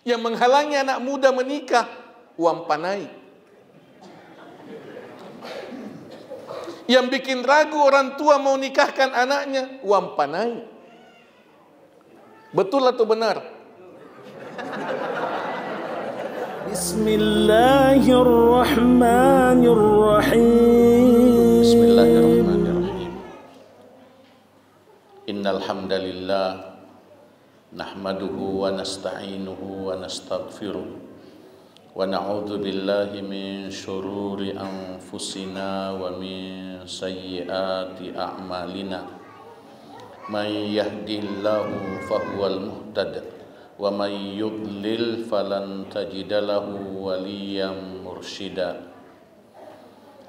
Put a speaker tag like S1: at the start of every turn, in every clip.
S1: Yang menghalangi anak muda menikah, wampanai. Yang bikin ragu orang tua mau nikahkan anaknya, wampanai. Betul atau benar?
S2: Bismillahirrahmanirrahim. Bismillahirrahmanirrahim. Innal hamdalillah nahmaduhu wa nasta'inuhu wa nastaghfiruh wa na'udzu billahi min syururi anfusina wa min sayyiati a'malina. May yahdihillahu fahuwal muhtad wa may yudlil falan tajida lahu waliyyan mursyida.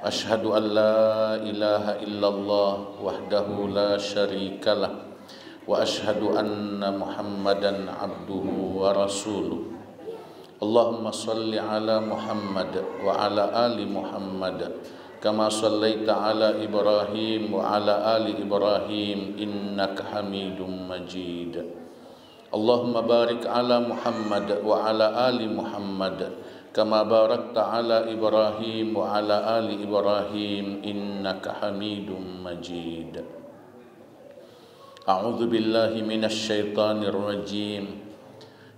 S2: Ashhadu an la ilaha illallah wahdahu la syarikalah wa ashhadu anna Muhammadan abduhu wa rasuluh. Allahumma salli ala Muhammad wa ala ali Muhammad kama sallaita ala Ibrahim wa ala ali Ibrahim innaka Hamidum Majid. Allahumma barik ala Muhammad wa ala ali Muhammad kama barakta ala Ibrahim wa ala ali Ibrahim innaka Hamidum Majid. A'udzu billahi minasy syaithanir rajim.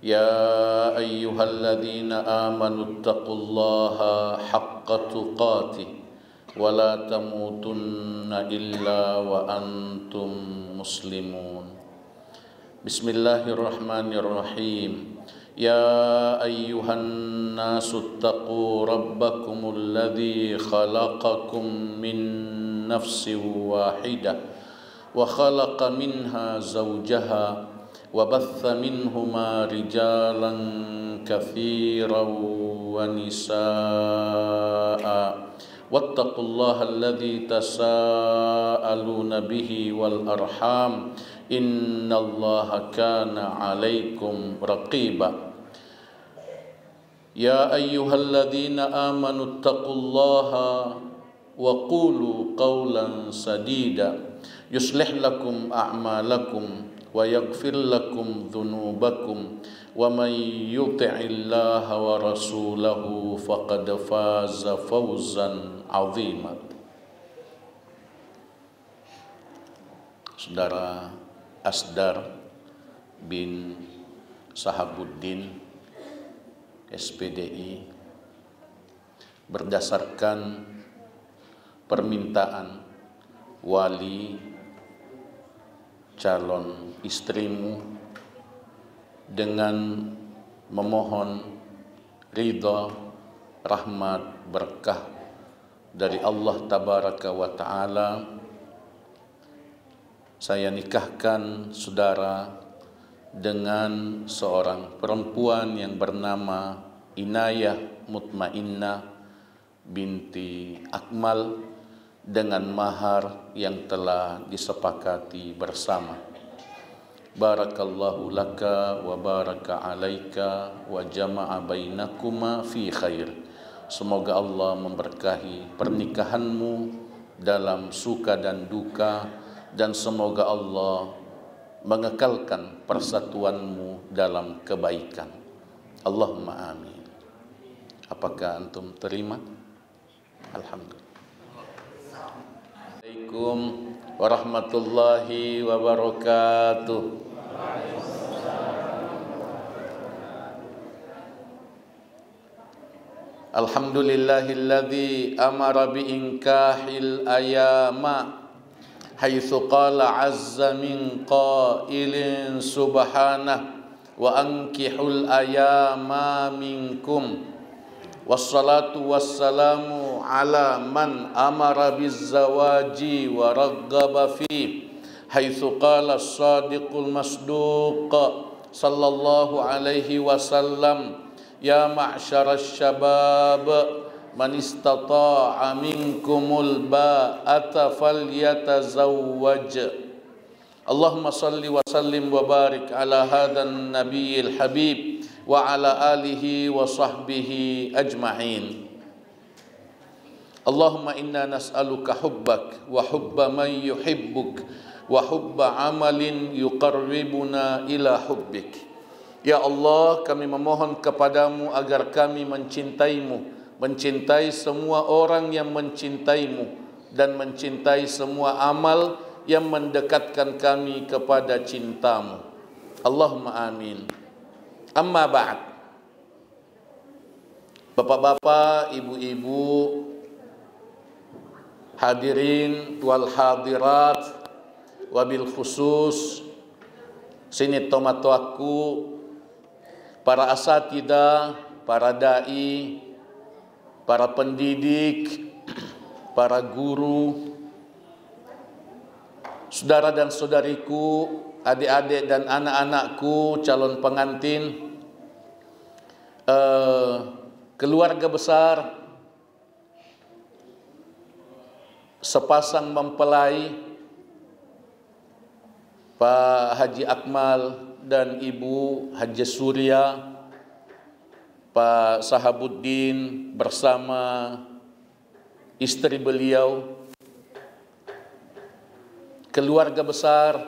S2: Ya ayyuhalladzina amanu taqullaha haqqa tuqatih wa la tamutunna illa wa antum muslimun. Bismillahirrahmanirrahim. Ya ayyuhan nasu taqu rabbakumul ladzi khalaqakum min nafsin wahidah wa khalaqa minha zawjaha wa batha minhuma rijalan katsiran wa nisaa wattaqullaha alladzi tasaaluna bihi wal arham innallaha kana 'alaikum raqiba. Ya ayyuhalladzina amanu taqullaha wa qulu qawlan sadida yuslih lakum a'malakum wa yaghfir lakum dhunubakum wa may yuti'illaha wa rasulahu faqad faza fawzan 'azima. Saudara Asdar bin Sahabuddin SPDI, berdasarkan permintaan wali calon istrimu dengan memohon ridha, rahmat, berkah dari Allah Tabaraka wa Ta'ala, saya nikahkan saudara dengan seorang perempuan yang bernama Inayah Mutmainnah binti Akmal dengan mahar yang telah disepakati bersama. Barakallahu laka wa baraka alaika wa jama'a bainakuma fi khair. Semoga Allah memberkahi pernikahanmu dalam suka dan duka, dan semoga Allah mengekalkan persatuanmu dalam kebaikan. Allahumma amin. Apakah antum terima? Alhamdulillah. Assalamualaikum warahmatullahi wabarakatuh. Alhamdulillahilladzi amara bi inkahil ayama haitsu qala azza min qailin subhanah wa ankihul ayama minkum. Wassalatu wassalamu ala man amara bizzawaji wa raggaba fi haitsu qala as-sadiqul masduq sallallahu alaihi wasallam ya ma'syarasy syabab man istata'a minkumul ba'ata falyatazawwaj. Allahumma salli wa sallim wa barik ala hadan nabiyil habib wa ala alihi wa sahbihi ajma'in. Allahumma inna nas'aluka hubbak wa hubba man yuhibbuk wa hubba amalin yuqarribuna ila hubbik. Ya Allah, kami memohon kepadamu agar kami mencintaimu, mencintai semua orang yang mencintaimu, dan mencintai semua amal yang mendekatkan kami kepada cintamu. Allahumma amin. Amma ba'd. Bapak-bapak, ibu-ibu, hadirin wal hadirat, wabil khusus sini tomatoaku, para asatidah, para dai, para pendidik, para guru, saudara dan saudariku, adik-adik dan anak-anakku, calon pengantin, keluarga besar, sepasang mempelai, Pak Haji Akmal dan Ibu Haji Surya, Pak Sahabuddin bersama istri beliau, keluarga besar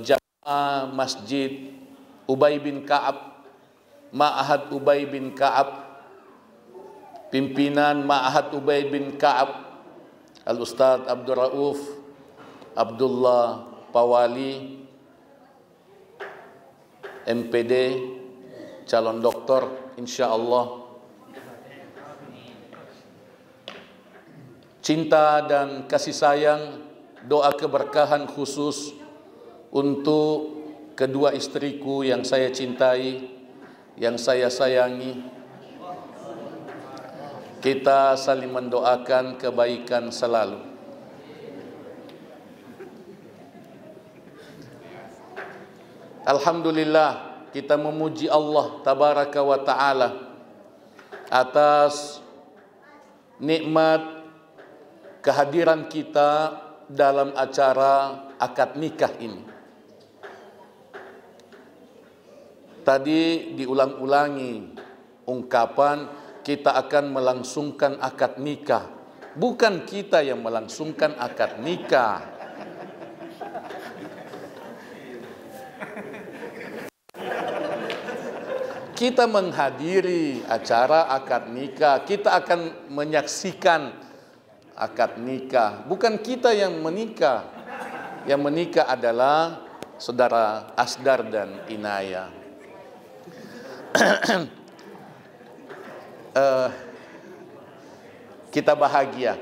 S2: jamaah Masjid Ubay bin Ka'ab, Ma'had Ubay bin Ka'ab, pimpinan Ma'had Ubay bin Ka'ab, Al-Ustadz Abdul Rauf Abdullah Pawali, MPD, calon doktor insyaallah. Cinta dan kasih sayang, doa keberkahan khusus untuk kedua istriku yang saya cintai, yang saya sayangi. Kita saling mendoakan kebaikan selalu. Alhamdulillah, kita memuji Allah tabaraka wa ta'ala atas nikmat kehadiran kita dalam acara akad nikah ini. Tadi diulang-ulangi ungkapan kita akan melangsungkan akad nikah. Bukan kita yang melangsungkan akad nikah. Kita menghadiri acara akad nikah, kita akan menyaksikan akad nikah. Bukan kita yang menikah. Yang menikah adalah saudara Asdar dan Inaya. Kita bahagia.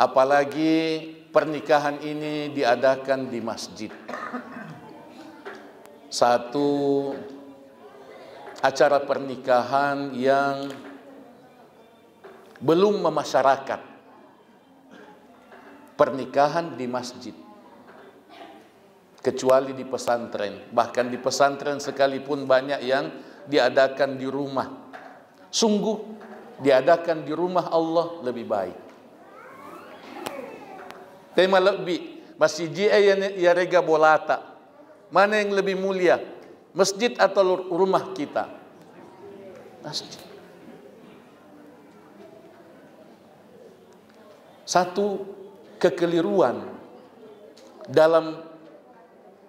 S2: Apalagi pernikahan ini diadakan di masjid. Satu acara pernikahan yang belum memasyarakat, pernikahan di masjid, kecuali di pesantren. Bahkan di pesantren sekalipun banyak yang diadakan di rumah. Sungguh diadakan di rumah Allah lebih baik. Tema lebih masjid ya rega bolata. Mana yang lebih mulia? Masjid atau rumah kita? Masjid. Satu kekeliruan dalam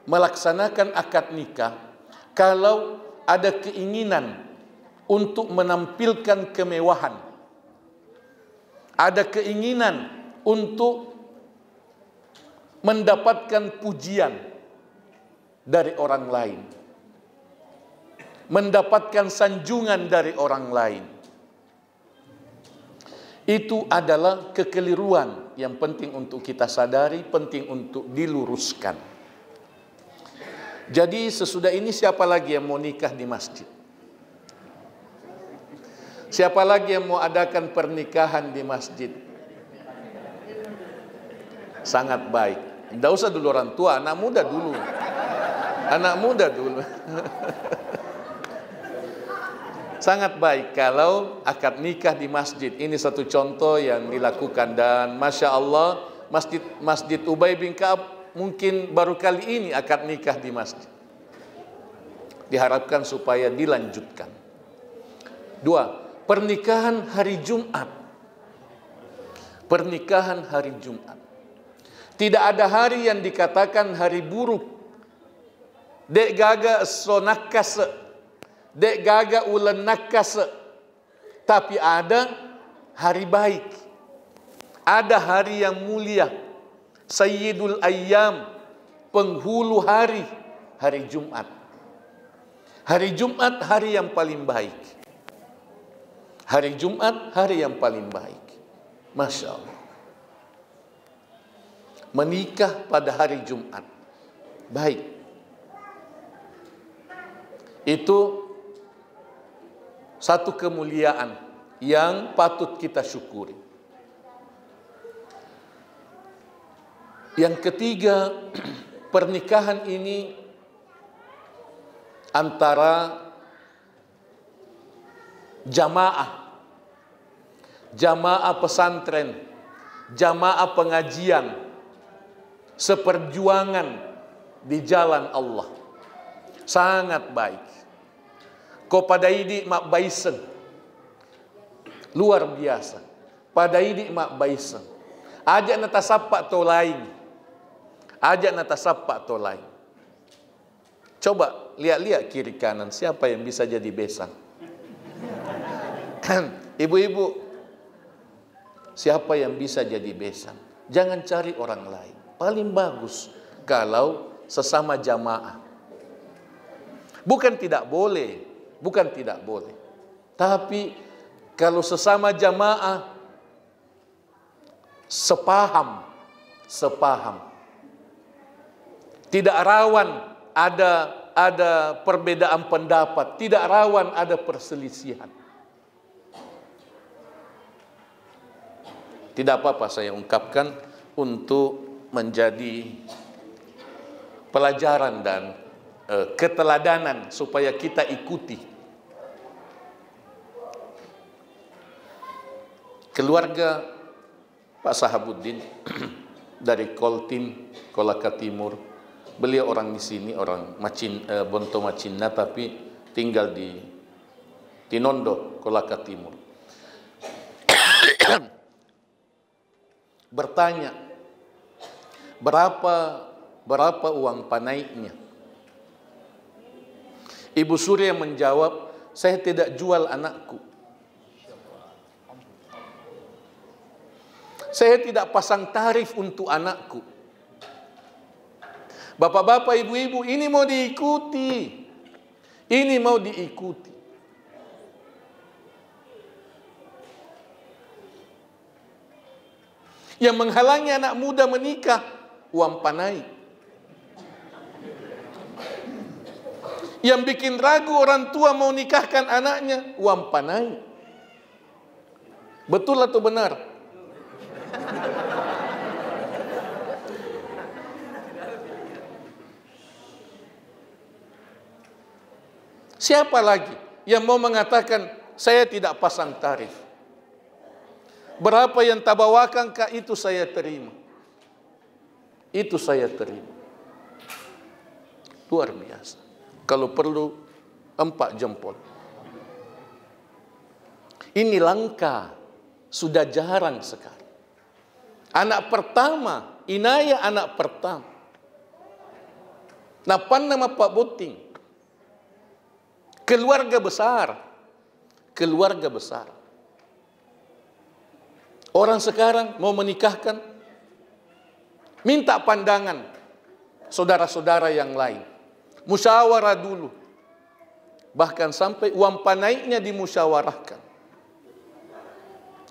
S2: melaksanakan akad nikah, kalau ada keinginan untuk menampilkan kemewahan, ada keinginan untuk mendapatkan pujian dari orang lain, mendapatkan sanjungan dari orang lain, itu adalah kekeliruan yang penting untuk kita sadari, penting untuk diluruskan. Jadi sesudah ini siapa lagi yang mau nikah di masjid? Siapa lagi yang mau adakan pernikahan di masjid? Sangat baik. Tidak usah dulu orang tua, anak muda dulu. Anak muda dulu. Sangat baik kalau akad nikah di masjid. Ini satu contoh yang dilakukan, dan Masya Allah Masjid Ubay bin Ka'ab mungkin baru kali ini akad nikah di masjid. Diharapkan supaya dilanjutkan. Dua, pernikahan hari Jumat. Pernikahan hari Jumat. Tidak ada hari yang dikatakan hari buruk
S1: Dek gaga so nakase. Dek gaga ulan nakase. Tapi ada hari baik. Ada hari yang mulia. Sayyidul Ayyam. Penghulu hari. Hari Jumat. Hari Jumat hari yang paling baik. Hari Jumat hari yang paling baik. Masya Allah. Menikah pada hari Jumat. Baik. Itu satu kemuliaan yang patut kita syukuri. Yang ketiga, pernikahan ini antara jamaah pesantren, jamaah pengajian, seperjuangan di jalan Allah. Sangat baik. Ko pada idi mak baisen. Luar biasa. Pada idi mak baisen. Ajak nata sapa to lain. Ajak nata sapa to lain. Coba lihat-lihat kiri kanan siapa yang bisa jadi besan. Ibu-ibu, siapa yang bisa jadi besan? Jangan cari orang lain. Paling bagus kalau sesama jamaah. Bukan tidak boleh, bukan tidak boleh. Tapi kalau sesama jamaah sepaham. Tidak rawan ada perbedaan pendapat, tidak rawan ada perselisihan. Tidak apa-apa saya ungkapkan untuk menjadi pelajaran dan keteladanan supaya kita ikuti. Keluarga Pak Sahabuddin dari Koltim, Kolaka Timur. Beliau orang di sini, orang Bonto Macinna, tapi tinggal di Tinondo, Kolaka Timur. Bertanya, berapa uang panaiknya? Ibu Surya menjawab, saya tidak jual anakku. Saya tidak pasang tarif untuk anakku. Bapak-bapak, ibu-ibu, ini mau diikuti. Ini mau diikuti. Yang menghalangi anak muda menikah, uang panai. Yang bikin ragu orang tua mau nikahkan anaknya, uang panai. Betul atau benar? Siapa lagi yang mau mengatakan saya tidak pasang tarif? Berapa yang tabawakan kah, itu saya terima. Itu saya terima. Luar biasa. Kalau perlu 4 jempol. Ini langka. Sudah jarang sekali. Anak pertama, Inaya anak pertama. Napan nama Pak Boting. Keluarga besar. Keluarga besar. Orang sekarang mau menikahkan, minta pandangan saudara-saudara yang lain. Musyawarah dulu. Bahkan sampai uang panaiknya dimusyawarahkan.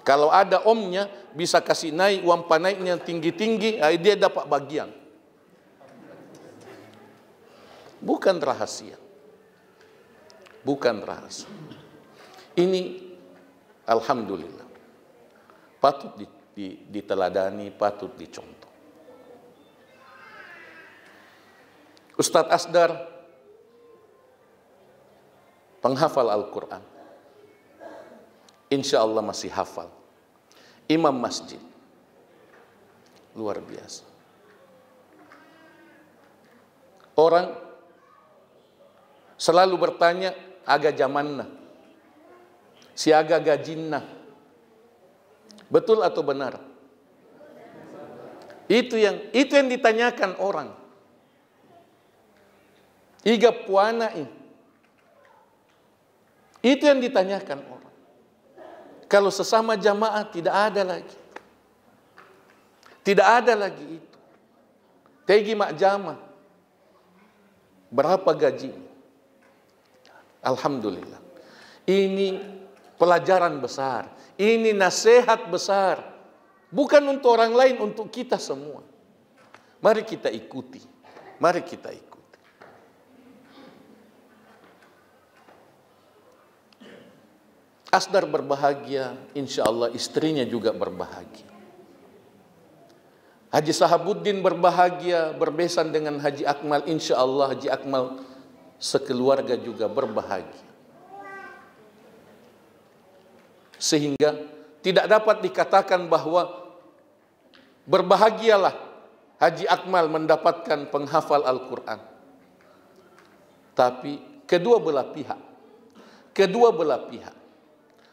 S1: Kalau ada omnya, bisa kasih naik uang panaiknya tinggi-tinggi, dia dapat bagian. Bukan rahasia. Bukan rahasia. Ini alhamdulillah. Patut diteladani, patut dicontoh. Ustadz Asdar, penghafal Al-Quran. Insya Allah masih hafal. Imam masjid. Luar biasa. Orang selalu bertanya, aga zamanna. Si aga gajinna. Betul atau benar? Itu yang ditanyakan orang. Iga puana ini. Itu yang ditanyakan orang. Kalau sesama jamaah tidak ada lagi. Tidak ada lagi itu. Tegi mak jamaah. Berapa gaji? Alhamdulillah. Ini pelajaran besar. Ini nasihat besar. Bukan untuk orang lain, untuk kita semua. Mari kita ikuti. Mari kita ikuti. Asdar berbahagia, insya Allah istrinya juga berbahagia. Haji Sahabuddin berbahagia, berbesan dengan Haji Akmal, insya Allah Haji Akmal sekeluarga juga berbahagia. Sehingga tidak dapat dikatakan bahwa berbahagialah Haji Akmal mendapatkan penghafal Al-Quran. Tapi kedua belah pihak,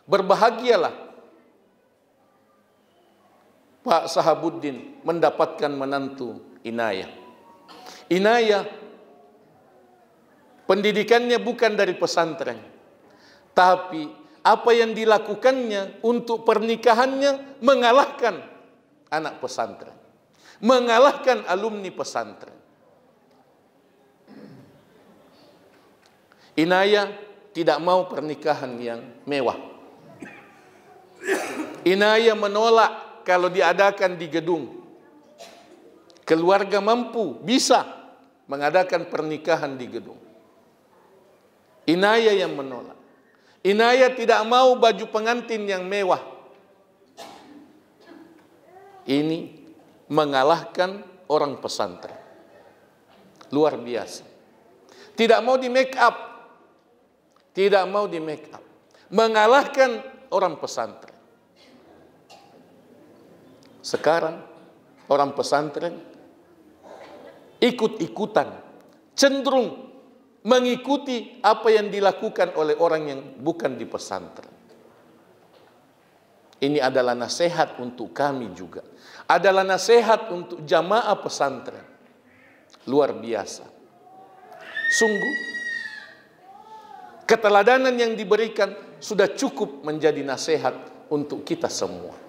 S1: berbahagialah Pak Sahabuddin mendapatkan menantu Inayah. Inayah pendidikannya bukan dari pesantren, tapi apa yang dilakukannya untuk pernikahannya mengalahkan anak pesantren, mengalahkan alumni pesantren. Inayah tidak mau pernikahan yang mewah. Inayah menolak kalau diadakan di gedung. Keluarga mampu, bisa mengadakan pernikahan di gedung. Inayah yang menolak. Inayah tidak mau baju pengantin yang mewah. Ini mengalahkan orang pesantren. Luar biasa. Tidak mau di make up. Tidak mau di make up. Mengalahkan orang pesantren. Sekarang orang pesantren ikut-ikutan, cenderung mengikuti apa yang dilakukan oleh orang yang bukan di pesantren. Ini adalah nasihat untuk kami juga. Adalah nasihat untuk jamaah pesantren. Luar biasa. Sungguh, keteladanan yang diberikan sudah cukup menjadi nasihat untuk kita semua.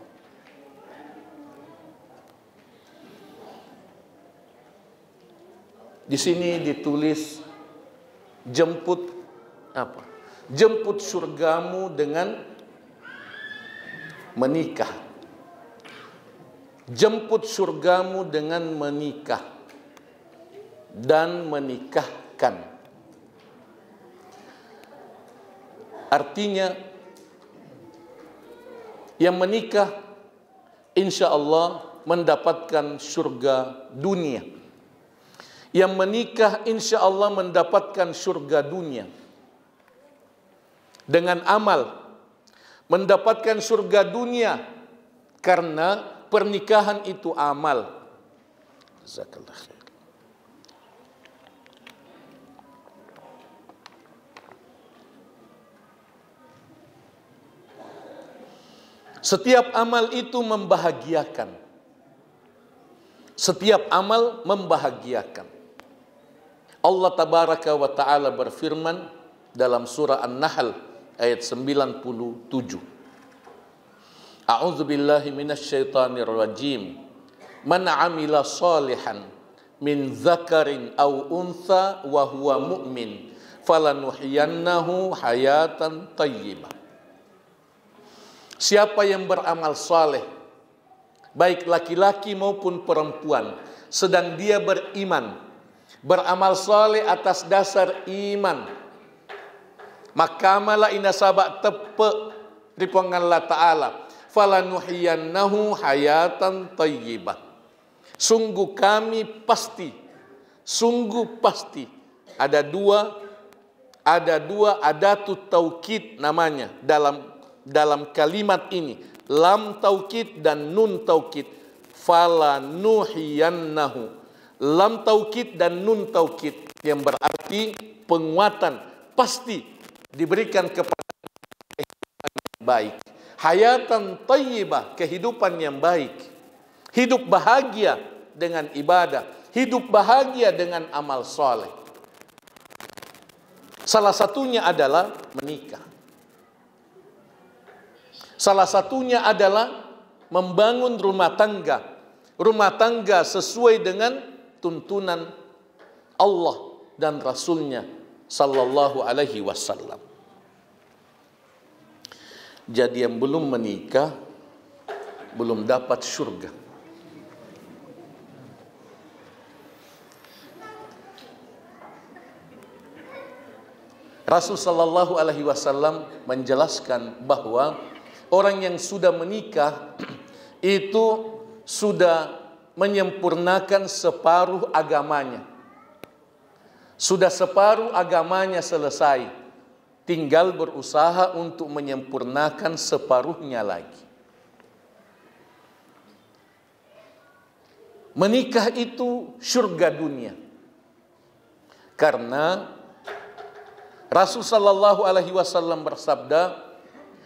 S1: Di sini ditulis jemput apa? Jemput surgamu dengan menikah. Jemput surgamu dengan menikah dan menikahkan. Artinya yang menikah insya Allah mendapatkan surga dunia. Yang menikah insya Allah mendapatkan surga dunia. Dengan amal mendapatkan surga dunia karena pernikahan itu amal. Jazakallah khair. Setiap amal itu membahagiakan. Setiap amal membahagiakan. Allah tabaraka wa ta'ala berfirman dalam surah An-Nahl ayat 97. A'udzu billahi minasyaitonir rajim. Man 'amila shalihan min dzakarin aw untha wa huwa mu'min falanuhyiyannahu hayatan thayyibah. Siapa yang beramal saleh, baik laki-laki maupun perempuan, sedang dia beriman, beramal saleh atas dasar iman, maka mala inasabak tepe ripongan Allah Ta'ala falanuhyiyannahu hayatan thayyibah. Sungguh pasti ada dua adatut taukid namanya dalam kalimat ini, lam taukid dan nun taukid. Falanuhyiyannahu, lam taukid dan nun taukid yang berarti penguatan, pasti diberikan kepada kehidupan yang baik. Hayatan thayyibah, kehidupan yang baik. Hidup bahagia dengan ibadah, hidup bahagia dengan amal soleh. Salah satunya adalah menikah. Salah satunya adalah membangun rumah tangga. Rumah tangga sesuai dengan tuntunan Allah dan Rasulnya sallallahu alaihi wasallam. Jadi yang belum menikah belum dapat surga. Rasul sallallahu alaihi wasallam menjelaskan bahwa orang yang sudah menikah itu sudah menyempurnakan separuh agamanya. Sudah separuh agamanya selesai. Tinggal berusaha untuk menyempurnakan separuhnya lagi. Menikah itu surga dunia. Karena Rasul sallallahu alaihi wasallam bersabda,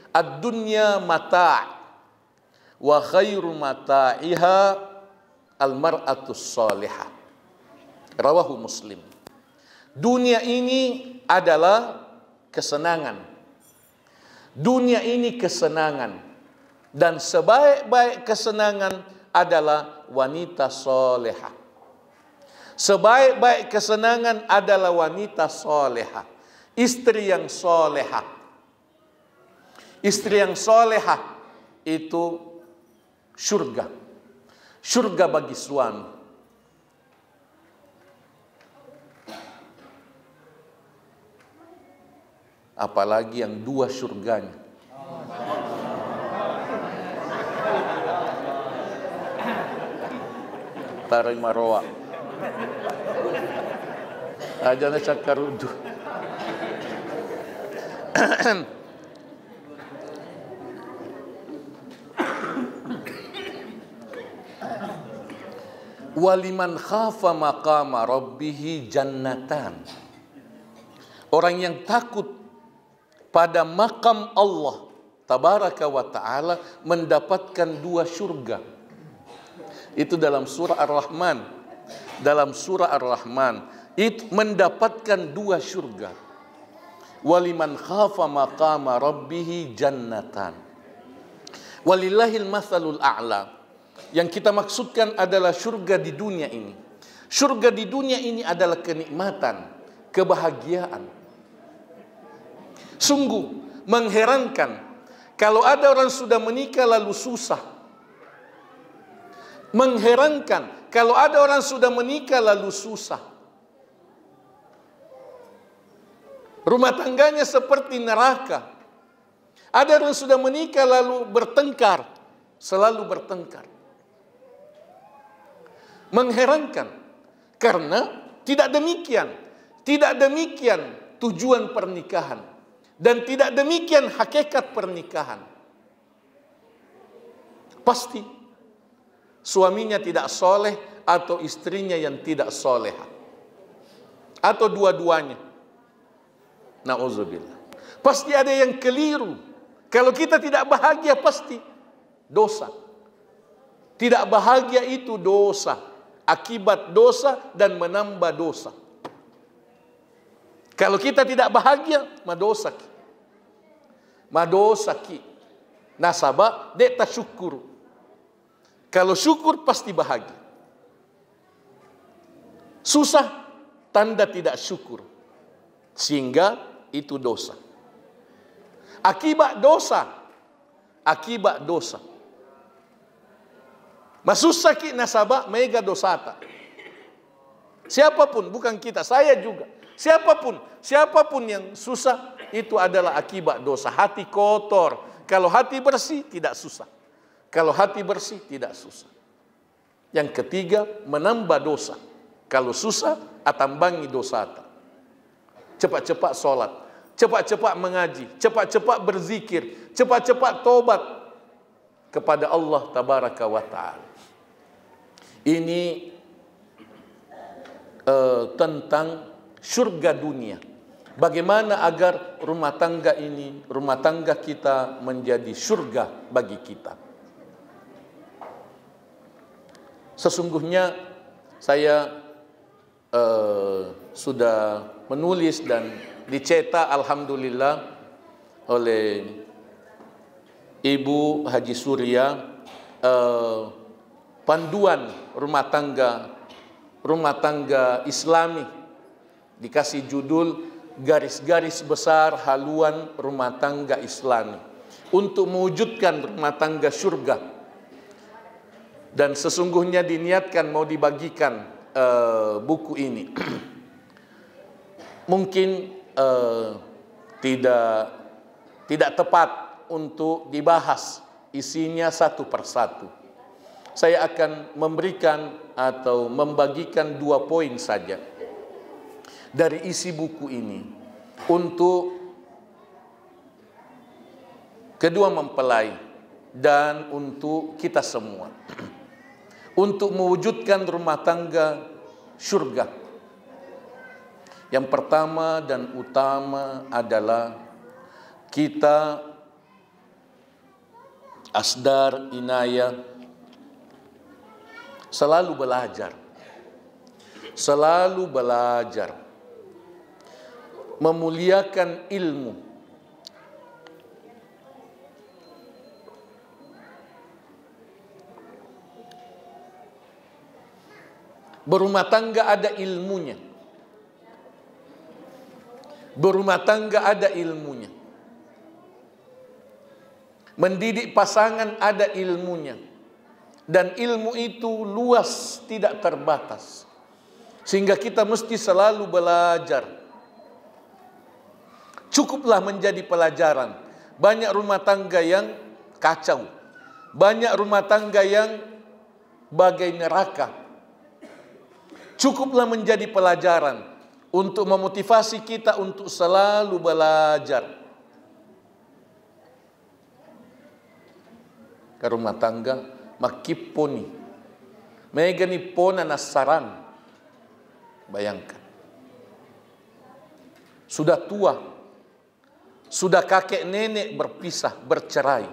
S1: "Ad-dunya mata' wa khairu mata'iha al-mar'atus salihah." Rawahu Muslim. Dunia ini adalah kesenangan. Dunia ini kesenangan. Dan sebaik-baik kesenangan adalah wanita solehah. Sebaik-baik kesenangan adalah wanita solehah. Istri yang solehah. Istri yang solehah itu surga. Surga bagi suami. Apalagi yang dua surganya. Tarai maroa. Ajana cakarudu. Waliman khafa maqama rabbihi jannatan. Orang yang takut pada makam Allah tabaraka wa ta'ala mendapatkan dua surga. Itu dalam surah Ar-Rahman. Dalam surah Ar-Rahman itu mendapatkan dua surga. Waliman khafa maqama rabbihi jannatan. Walillahil mathalul a'la. Yang kita maksudkan adalah surga di dunia ini. Surga di dunia ini adalah kenikmatan, kebahagiaan. Sungguh mengherankan kalau ada orang sudah menikah lalu susah. Mengherankan kalau ada orang sudah menikah lalu susah. Rumah tangganya seperti neraka. Ada orang sudah menikah lalu bertengkar, selalu bertengkar. Mengherankan karena tidak demikian tujuan pernikahan dan tidak demikian hakikat pernikahan. Pasti suaminya tidak soleh atau istrinya yang tidak soleha atau dua-duanya. Na'udzubillah. Pasti ada yang keliru. Kalau kita tidak bahagia pasti dosa. Tidak bahagia itu dosa. Akibat dosa dan menambah dosa. Kalau kita tidak bahagia, madosaki. Madosaki. Nasabah, dek syukur. Kalau syukur pasti bahagia. Susah, tanda tidak syukur. Sehingga itu dosa. Akibat dosa. Akibat dosa. Masusaki nasabah mega dosata. Siapapun, bukan kita, saya juga. Siapapun yang susah itu adalah akibat dosa. Hati kotor. Kalau hati bersih tidak susah. Kalau hati bersih tidak susah. Yang ketiga menambah dosa. Kalau susah atambangi dosata. Cepat-cepat sholat, cepat-cepat mengaji, cepat-cepat berzikir, cepat-cepat tobat kepada Allah tabaraka wa ta'ala. Ini tentang surga dunia. Bagaimana agar rumah tangga ini, rumah tangga kita menjadi surga bagi kita. Sesungguhnya saya sudah menulis dan dicetak alhamdulillah oleh Ibu Haji Surya, panduan rumah tangga Islami, dikasih judul garis-garis besar haluan rumah tangga Islami untuk mewujudkan rumah tangga surga. Dan sesungguhnya diniatkan mau dibagikan buku ini. Mungkin tidak tepat untuk dibahas isinya satu persatu. Saya akan memberikan atau membagikan 2 poin saja dari isi buku ini untuk kedua mempelai dan untuk kita semua untuk mewujudkan rumah tangga surga. Yang pertama dan utama adalah kita asdar inayah selalu belajar memuliakan ilmu, berumah tangga ada ilmunya, mendidik pasangan ada ilmunya, dan ilmu itu luas, tidak terbatas, sehingga kita mesti selalu belajar. Cukuplah menjadi pelajaran. Banyak rumah tangga yang kacau, banyak rumah tangga yang bagai neraka. Cukuplah menjadi pelajaran untuk memotivasi kita untuk selalu belajar. Ke rumah tangga makiponi megani pona nasaran. Bayangkan, sudah tua, sudah kakek nenek berpisah, bercerai.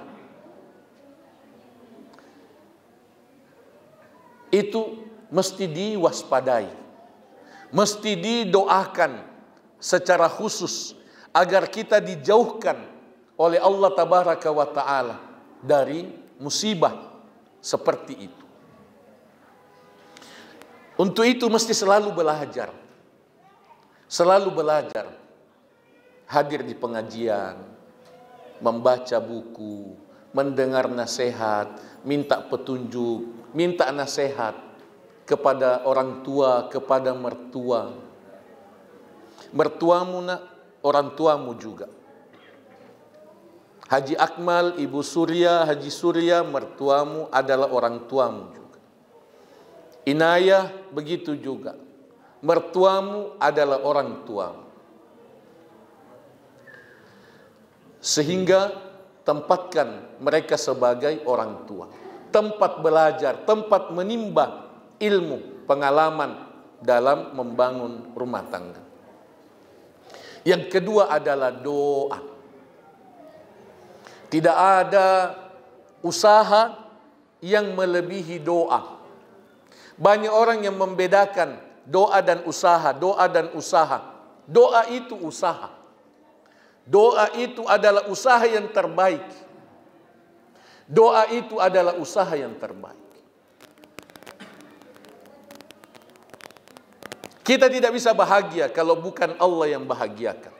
S1: Itu mesti diwaspadai, mesti didoakan secara khusus agar kita dijauhkan oleh Allah Tabaraka wa Ta'ala dari musibah seperti itu. Untuk itu mesti selalu belajar, hadir di pengajian, membaca buku, mendengar nasihat, minta petunjuk, minta nasihat kepada orang tua, kepada mertua. Mertuamu nak, orang tuamu juga. Haji Akmal, Ibu Surya, Haji Surya, mertuamu adalah orang tuamu juga. Inayah begitu juga. Mertuamu adalah orang tuamu. Sehingga tempatkan mereka sebagai orang tua. Tempat belajar, tempat menimba ilmu, pengalaman dalam membangun rumah tangga. Yang kedua adalah doa. Tidak ada usaha yang melebihi doa. Banyak orang yang membedakan doa dan usaha, doa dan usaha. Doa itu usaha. Doa itu adalah usaha yang terbaik. Doa itu adalah usaha yang terbaik. Kita tidak bisa bahagia kalau bukan Allah yang bahagiakan.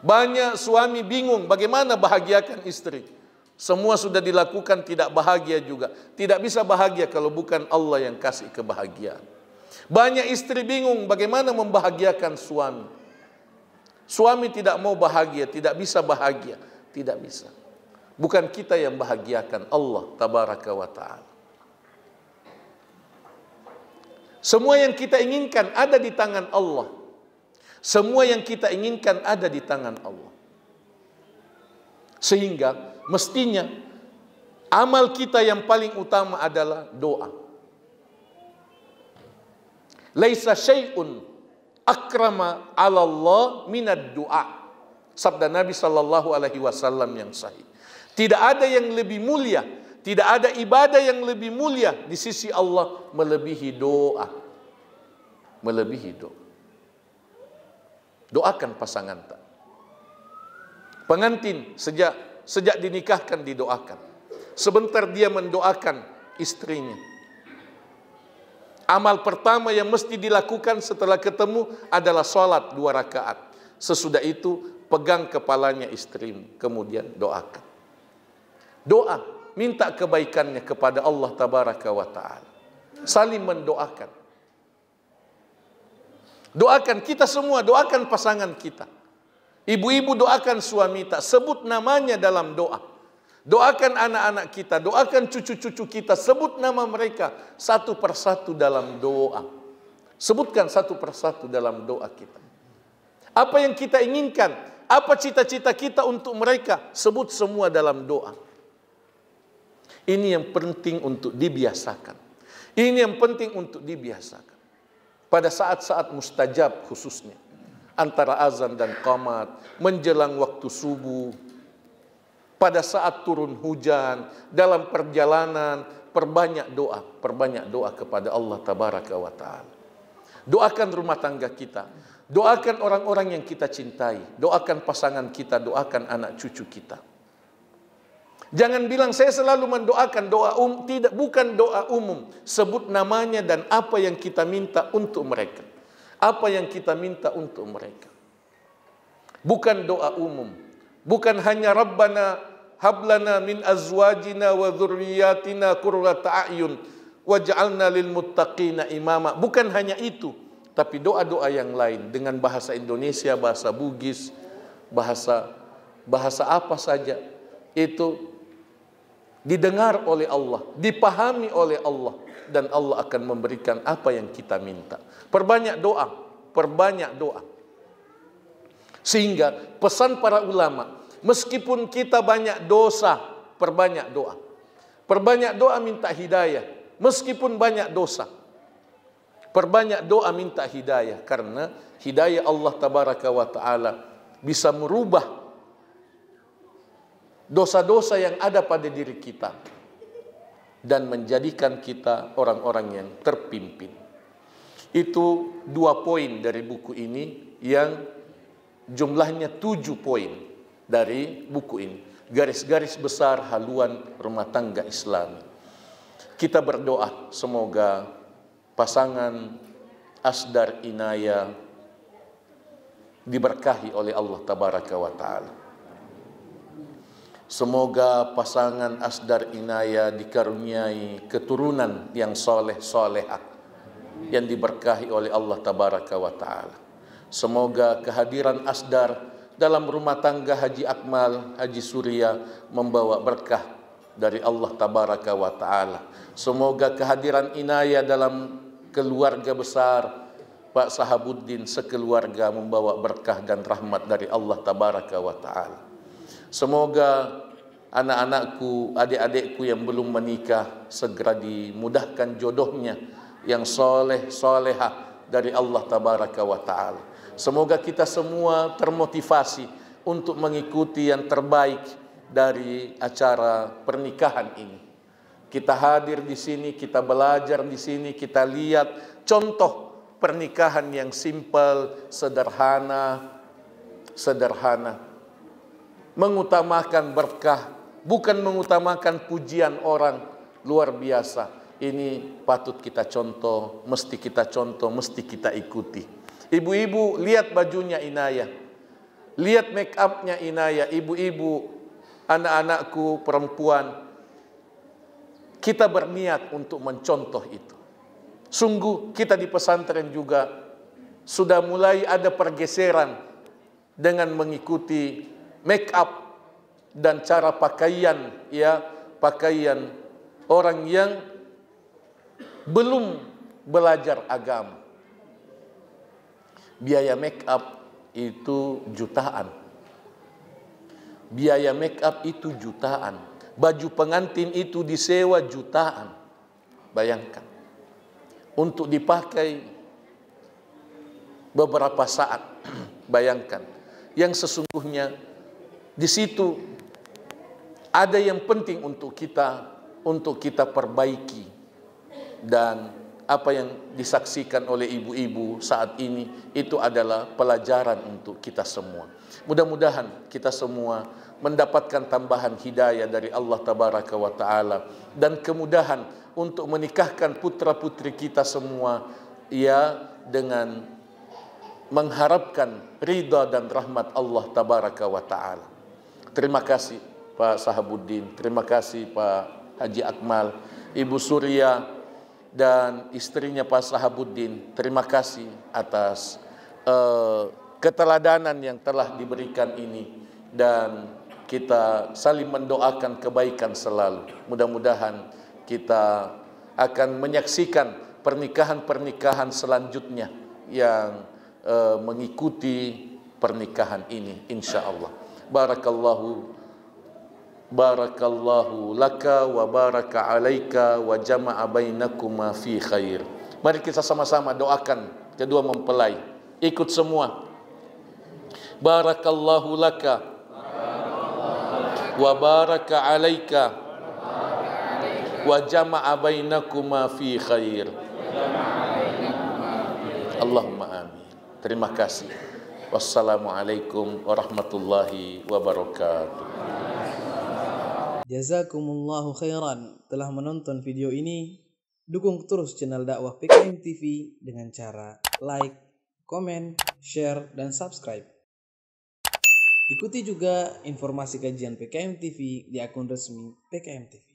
S1: Banyak suami bingung bagaimana bahagiakan istri. Semua sudah dilakukan, tidak bahagia juga. Tidak bisa bahagia kalau bukan Allah yang kasih kebahagiaan. Banyak istri bingung bagaimana membahagiakan suami. Suami tidak mau bahagia, tidak bisa bahagia. Tidak bisa. Bukan kita yang bahagiakan, Allah Tabaraka wa Ta'ala. Semua yang kita inginkan ada di tangan Allah. Semua yang kita inginkan ada di tangan Allah. Sehingga mestinya amal kita yang paling utama adalah doa. Laisa syai'un akrama 'ala Allah minad du'a. Sabda Nabi sallallahu alaihi wasallam yang sahih. Tidak ada yang lebih mulia, tidak ada ibadah yang lebih mulia di sisi Allah melebihi doa. Melebihi doa. doakan pasangan tak. Pengantin sejak dinikahkan didoakan. Sebentar dia mendoakan istrinya. Amal pertama yang mesti dilakukan setelah ketemu adalah sholat 2 rakaat. Sesudah itu pegang kepalanya istrimu, kemudian doakan. Doa, minta kebaikannya kepada Allah Tabaraka wa Ta'ala. Saling mendoakan. Doakan kita semua, doakan pasangan kita. Ibu-ibu doakan suami tak, sebut namanya dalam doa. Doakan anak-anak kita, doakan cucu-cucu kita, sebut nama mereka satu persatu dalam doa. Sebutkan satu persatu dalam doa kita. Apa yang kita inginkan, apa cita-cita kita untuk mereka, sebut semua dalam doa. Ini yang penting untuk dibiasakan. Ini yang penting untuk dibiasakan. Pada saat-saat mustajab khususnya. Antara azan dan qamat, menjelang waktu subuh, pada saat turun hujan, dalam perjalanan, perbanyak doa kepada Allah Tabaraka wa Ta'ala. Doakan rumah tangga kita, doakan orang-orang yang kita cintai, doakan pasangan kita, doakan anak cucu kita. Jangan bilang saya selalu mendoakan doa tidak, bukan doa umum. Sebut namanya dan apa yang kita minta untuk mereka. Apa yang kita minta untuk mereka. Bukan doa umum. Bukan hanya Rabbana hablana min azwajina wa dzurriyyatina qurrata a'yun waj'alna lil muttaqina imama. Bukan hanya itu, tapi doa-doa yang lain dengan bahasa Indonesia, bahasa Bugis, bahasa apa saja itu didengar oleh Allah, dipahami oleh Allah, dan Allah akan memberikan apa yang kita minta. Perbanyak doa, perbanyak doa. Sehingga pesan para ulama, meskipun kita banyak dosa, perbanyak doa. Perbanyak doa minta hidayah, meskipun banyak dosa. Perbanyak doa minta hidayah, karena hidayah Allah Tabaraka wa Ta'ala bisa merubah dosa-dosa yang ada pada diri kita dan menjadikan kita orang-orang yang terpimpin. Itu 2 poin dari buku ini yang jumlahnya 7 poin dari buku ini. Garis-garis besar haluan rumah tangga Islam. Kita berdoa semoga pasangan Asdar Inaya diberkahi oleh Allah Tabaraka wa Ta'ala. Semoga pasangan Asdar Inaya dikaruniai keturunan yang soleh-solehah, yang diberkahi oleh Allah Tabaraka wa Ta'ala. Semoga kehadiran Asdar dalam rumah tangga Haji Akmal, Haji Surya membawa berkah dari Allah Tabaraka wa Ta'ala. Semoga kehadiran Inaya dalam keluarga besar Pak Sahabuddin sekeluarga membawa berkah dan rahmat dari Allah Tabaraka wa Ta'ala. Semoga anak-anakku, adik-adikku yang belum menikah segera dimudahkan jodohnya yang soleh, solehah dari Allah Tabaraka wa Ta'ala. Semoga kita semua termotivasi untuk mengikuti yang terbaik dari acara pernikahan ini. Kita hadir di sini, kita belajar di sini, kita lihat contoh pernikahan yang simpel, sederhana, mengutamakan berkah, bukan mengutamakan pujian orang, luar biasa. Ini patut kita contoh, mesti kita contoh, mesti kita ikuti. Ibu-ibu, lihat bajunya Inaya, lihat make upnya Inaya. Ibu-ibu, anak-anakku perempuan, kita berniat untuk mencontoh itu. Sungguh kita di pesantren juga sudah mulai ada pergeseran dengan mengikuti make up dan cara pakaian, ya, pakaian orang yang belum belajar agama. Biaya make up itu jutaan. Biaya make up itu jutaan. Baju pengantin itu disewa jutaan. Bayangkan. Untuk dipakai beberapa saat. Bayangkan. Yang sesungguhnya di situ ada yang penting untuk kita perbaiki dan
S2: apa yang disaksikan oleh ibu-ibu saat ini itu adalah pelajaran untuk kita semua. Mudah-mudahan kita semua mendapatkan tambahan hidayah dari Allah Tabaraka wa Ta'ala dan kemudahan untuk menikahkan putra-putri kita semua ya dengan mengharapkan ridha dan rahmat Allah Tabaraka wa Ta'ala. Terima kasih Pak Sahabuddin, terima kasih Pak Haji Akmal, Ibu Surya dan istrinya Pak Sahabuddin. Terima kasih atas keteladanan yang telah diberikan ini, dan kita saling mendoakan kebaikan selalu. Mudah-mudahan kita akan menyaksikan pernikahan-pernikahan selanjutnya yang mengikuti pernikahan ini insyaallah. Barakallahu laka wa baraka alaika wa jama'a bainakuma fi khair. Mari kita sama-sama doakan kedua mempelai. Ikut semua. Barakallahu laka wa baraka alaika wa jama'a bainakuma fi khair. Allahumma amin. Terima kasih. Wassalamualaikum warahmatullahi wabarakatuh.
S3: Jazakumullahu khairan telah menonton video ini. Dukung terus channel dakwah PKM TV dengan cara like, komen, share, dan subscribe. Ikuti juga informasi kajian PKM TV di akun resmi PKM TV.